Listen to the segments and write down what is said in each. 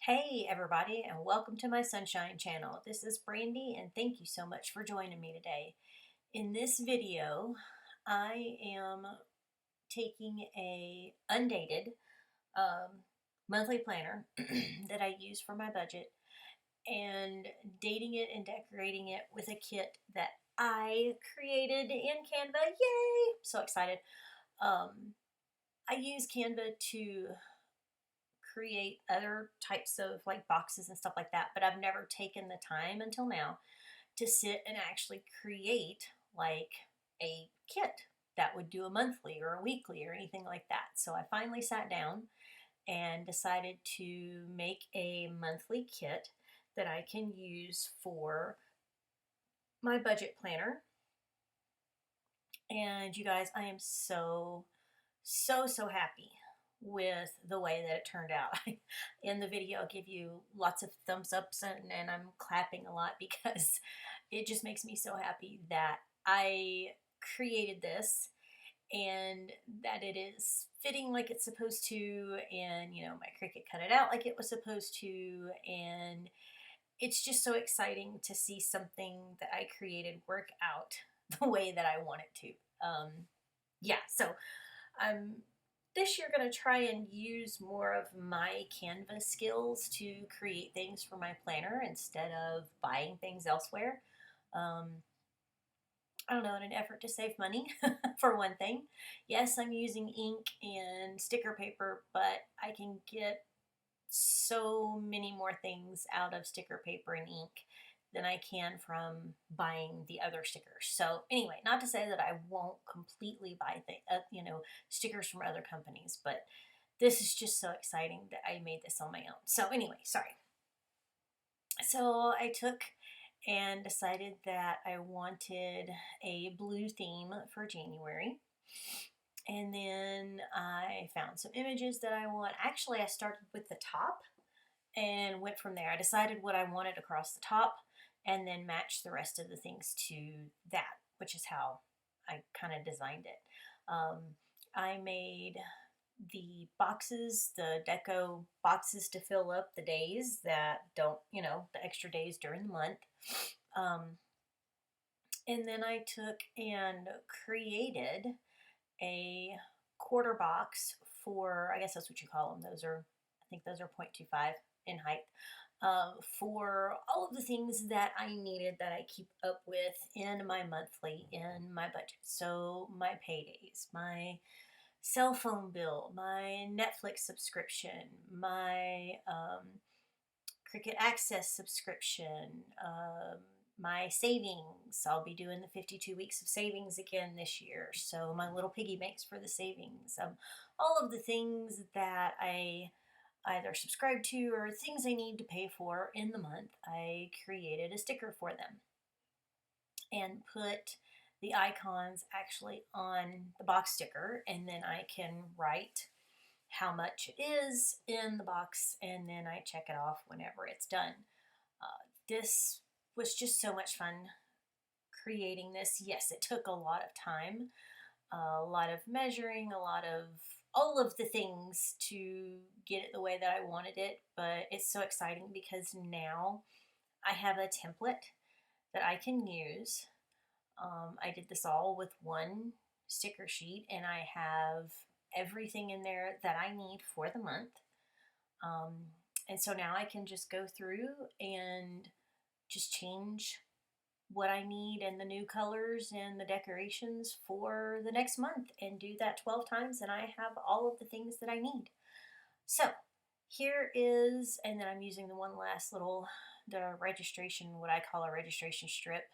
Hey everybody, and welcome to my Sunshine channel. This is Brandy, and thank you so much for joining me today. In this video, I am taking a undated monthly planner that I use for my budget and dating it and decorating it with a kit that I created in Canva. Yay! So excited. I use Canva to create other types of like boxes and stuff like that, but I've never taken the time until now to sit and actually create like a kit that would do a monthly or a weekly or anything like that. So I finally sat down and decided to make a monthly kit that I can use for my budget planner. And you guys, I am so happy with the way that it turned out. In the video, I'll give you lots of thumbs ups and I'm clapping a lot because it just makes me so happy that I created this and that it is fitting like it's supposed to, and my Cricut cut it out like it was supposed to, and it's just so exciting to see something that I created work out the way that I want it to. Yeah, so I'm this year going to try and use more of my Canva skills to create things for my planner instead of buying things elsewhere. Um, I don't know, in an effort to save money, for one thing. Yes, I'm using ink and sticker paper, but I can get so many more things out of sticker paper and ink than I can from buying the other stickers. So anyway, not to say that I won't completely buy stickers from other companies, but this is just so exciting that I made this on my own. So anyway, sorry. So I took and decided that I wanted a blue theme for January. And then I found some images that I want. Actually, I started with the top and went from there. I decided what I wanted across the top and then matched the rest of the things to that, which is how I kind of designed it. I made the boxes, the deco boxes to fill up the days that don't, the extra days during the month. And then I took and created a quarter box for, I guess that's what you call them. I think those are 0.25 in height. For all of the things that I needed that I keep up with in my monthly, in my budget. So my paydays, my cell phone bill, my Netflix subscription, my Cricut Access subscription, my savings. I'll be doing the 52 weeks of savings again this year. So my little piggy banks for the savings. All of the things that I either subscribe to or things I need to pay for in the month, I created a sticker for them and put the icons actually on the box sticker, and then I can write how much it is in the box, and then I check it off whenever it's done. This was just so much fun creating this. Yes, it took a lot of time, a lot of measuring, a lot of all of the things to get it the way that I wanted it, but it's so exciting because now I have a template that I can use. I did this all with one sticker sheet, and I have everything in there that I need for the month. And so now I can just go through and just change what I need and the new colors and the decorations for the next month and do that 12 times, and I have all of the things that I need. So here is, and then I'm using the one last little, the registration, what I call a registration strip,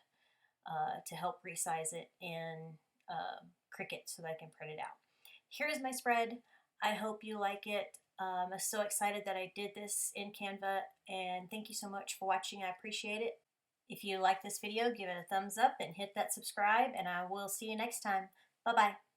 to help resize it in Cricut so that I can print it out. Here's my spread. I hope you like it. I'm so excited that I did this in Canva, and thank you so much for watching. I appreciate it. If you like this video, give it a thumbs up and hit that subscribe, and I will see you next time. Bye-bye.